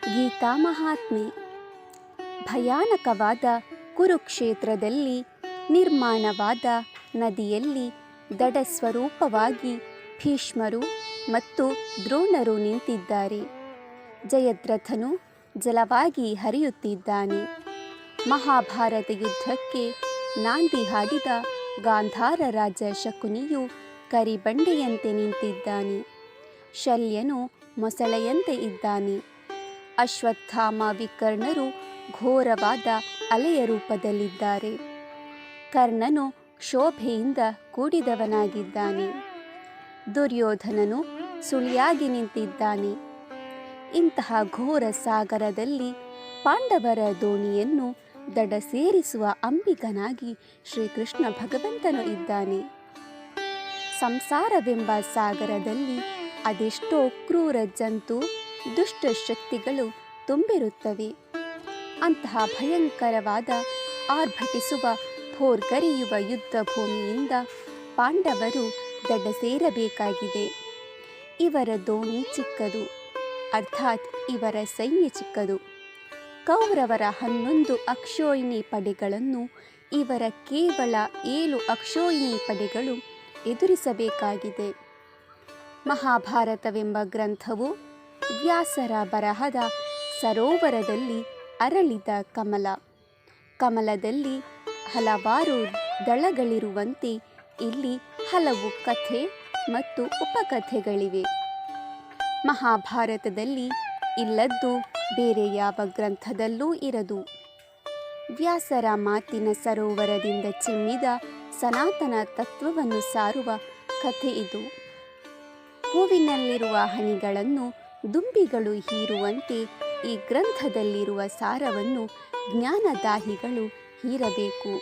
ಗೀತಾ ಮಹಾತ್ಮೆ. ಭಯಾನಕವಾದ ಕುರುಕ್ಷೇತ್ರದಲ್ಲಿ ನಿರ್ಮಾಣವಾದ ನದಿಯಲ್ಲಿ ದಡಸ್ವರೂಪವಾಗಿ ಭೀಷ್ಮರು ಮತ್ತು ದ್ರೋಣರು ನಿಂತಿದ್ದಾರೆ. ಜಯದ್ರಥನು ಜಲವಾಗಿ ಹರಿಯುತ್ತಿದ್ದಾನೆ. ಮಹಾಭಾರತ ಯುದ್ಧಕ್ಕೆ ನಾಂದಿ ಹಾಡಿದ ಗಾಂಧಾರ ರಾಜ ಶಕುನಿಯು ಕರಿಬಂಡೆಯಂತೆ ನಿಂತಿದ್ದಾನೆ. ಶಲ್ಯನು ಮೊಸಳೆಯಂತೆ ಇದ್ದಾನೆ. ಅಶ್ವತ್ಥಾಮ ವಿಕರ್ಣರು ಘೋರವಾದ ಅಲೆಯ ರೂಪದಲ್ಲಿದ್ದಾರೆ. ಕರ್ಣನು ಶೋಭೆಯಿಂದ ಕೂಡಿದವನಾಗಿದ್ದಾನೆ. ದುರ್ಯೋಧನನು ಸುಳಿಯಾಗಿ ನಿಂತಿದ್ದಾನೆ. ಇಂತಹ ಘೋರ ಸಾಗರದಲ್ಲಿ ಪಾಂಡವರ ದೋಣಿಯನ್ನು ದಡ ಸೇರಿಸುವ ಅಂಬಿಗನಾಗಿ ಶ್ರೀಕೃಷ್ಣ ಭಗವಂತನು ಇದ್ದಾನೆ. ಸಂಸಾರವೆಂಬ ಸಾಗರದಲ್ಲಿ ಅದೆಷ್ಟೋ ಕ್ರೂರ ಜಂತು ದುಷ್ಟ ಶಕ್ತಿಗಳು ತುಂಬಿರುತ್ತವೆ. ಅಂತಹ ಭಯಂಕರವಾದ ಆರ್ಭಟಿಸುವ ಭೋರ್ಗರೆಯುವ ಯುದ್ಧ ಭೂಮಿಯಿಂದ ಪಾಂಡವರು ದಡ ಸೇರಬೇಕಾಗಿದೆ. ಇವರ ದೋಣಿ ಚಿಕ್ಕದು, ಅರ್ಥಾತ್ ಇವರ ಸೈನ್ಯ ಚಿಕ್ಕದು. ಕೌರವರ 11 ಅಕ್ಷೋಹಿಣಿ ಪಡೆಗಳನ್ನು ಇವರ ಕೇವಲ 7 ಅಕ್ಷೋಹಿಣಿ ಪಡೆಗಳು ಎದುರಿಸಬೇಕಾಗಿದೆ. ಮಹಾಭಾರತವೆಂಬ ಗ್ರಂಥವು ವ್ಯಾಸರ ಬರಹದ ಸರೋವರದಲ್ಲಿ ಅರಳಿದ ಕಮಲ. ಕಮಲದಲ್ಲಿ ಹಲವಾರು ದಳಗಳಿರುವಂತೆ ಇಲ್ಲಿ ಹಲವು ಕಥೆ ಮತ್ತು ಉಪಕಥೆಗಳಿವೆ. ಮಹಾಭಾರತದಲ್ಲಿ ಇಲ್ಲದ್ದು ಬೇರೆ ಯಾವ ಗ್ರಂಥದಲ್ಲೂ ಇರದು. ವ್ಯಾಸರ ಮಾತಿನ ಸರೋವರದಿಂದ ಚಿಮ್ಮಿದ ಸನಾತನ ತತ್ವವನ್ನು ಸಾರುವ ಕಥೆ ಇದು. ಹೂವಿನಲ್ಲಿರುವ ಹನಿಗಳನ್ನು ದುಂಬಿಗಳು ಹೀರುವಂತೆ ಈ ಗ್ರಂಥದಲ್ಲಿರುವ ಸಾರವನ್ನು ಜ್ಞಾನದಾಹಿಗಳು ಹೀರಬೇಕು.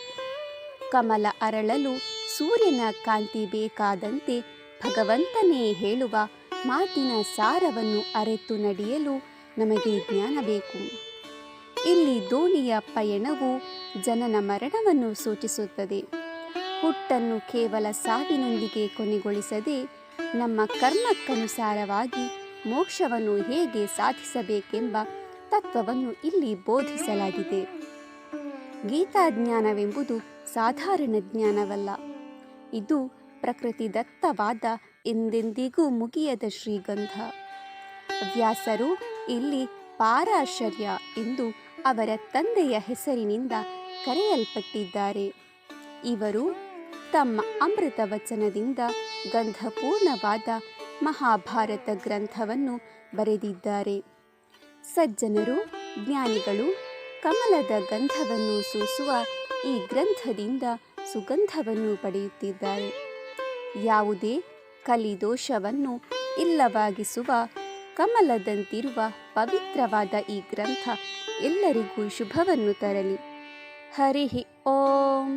ಕಮಲ ಅರಳಲು ಸೂರ್ಯನ ಕಾಂತಿ ಬೇಕಾದಂತೆ ಭಗವಂತನೇ ಹೇಳುವ ಮಾತಿನ ಸಾರವನ್ನು ಅರಿತು ನಡೆಯಲು ನಮಗೆ ಜ್ಞಾನ ಬೇಕು. ಇಲ್ಲಿ ದೋಣಿಯ ಪಯಣವು ಜನನ ಮರಣವನ್ನು ಸೂಚಿಸುತ್ತದೆ. ಹುಟ್ಟನ್ನು ಕೇವಲ ಸಾವಿನೊಂದಿಗೆ ಕೊನೆಗೊಳಿಸದೆ ನಮ್ಮ ಕರ್ಮಕ್ಕನುಸಾರವಾಗಿ ಮೋಕ್ಷವನ್ನು ಹೇಗೆ ಸಾಧಿಸಬೇಕೆಂಬ ತತ್ವವನ್ನು ಇಲ್ಲಿ ಬೋಧಿಸಲಾಗಿದೆ. ಗೀತಾ ಜ್ಞಾನವೆಂಬುದು ಸಾಧಾರಣ ಜ್ಞಾನವಲ್ಲ. ಇದು ಪ್ರಕೃತಿದತ್ತವಾದ ಎಂದೆಂದಿಗೂ ಮುಗಿಯದ ಶ್ರೀಗಂಧ. ವ್ಯಾಸರು ಇಲ್ಲಿ ಪಾರಾಶರ್ಯ ಎಂದು ಅವರ ತಂದೆಯ ಹೆಸರಿನಿಂದ ಕರೆಯಲ್ಪಟ್ಟಿದ್ದಾರೆ. ಇವರು ತಮ್ಮ ಅಮೃತ ವಚನದಿಂದ ಗಂಧಪೂರ್ಣವಾದ ಮಹಾಭಾರತ ಗ್ರಂಥವನ್ನು ಬರೆದಿದ್ದಾರೆ. ಸಜ್ಜನರು, ಜ್ಞಾನಿಗಳು ಕಮಲದ ಗಂಧವನ್ನು ಸೂಸುವ ಈ ಗ್ರಂಥದಿಂದ ಸುಗಂಧವನ್ನು ಪಡೆಯುತ್ತಿದ್ದಾರೆ. ಯಾವುದೇ ಕಲಿದೋಷವನ್ನು ಇಲ್ಲವಾಗಿಸುವ ಕಮಲದಂತಿರುವ ಪವಿತ್ರವಾದ ಈ ಗ್ರಂಥ ಎಲ್ಲರಿಗೂ ಶುಭವನ್ನು ತರಲಿ. ಹರಿ ಓಂ.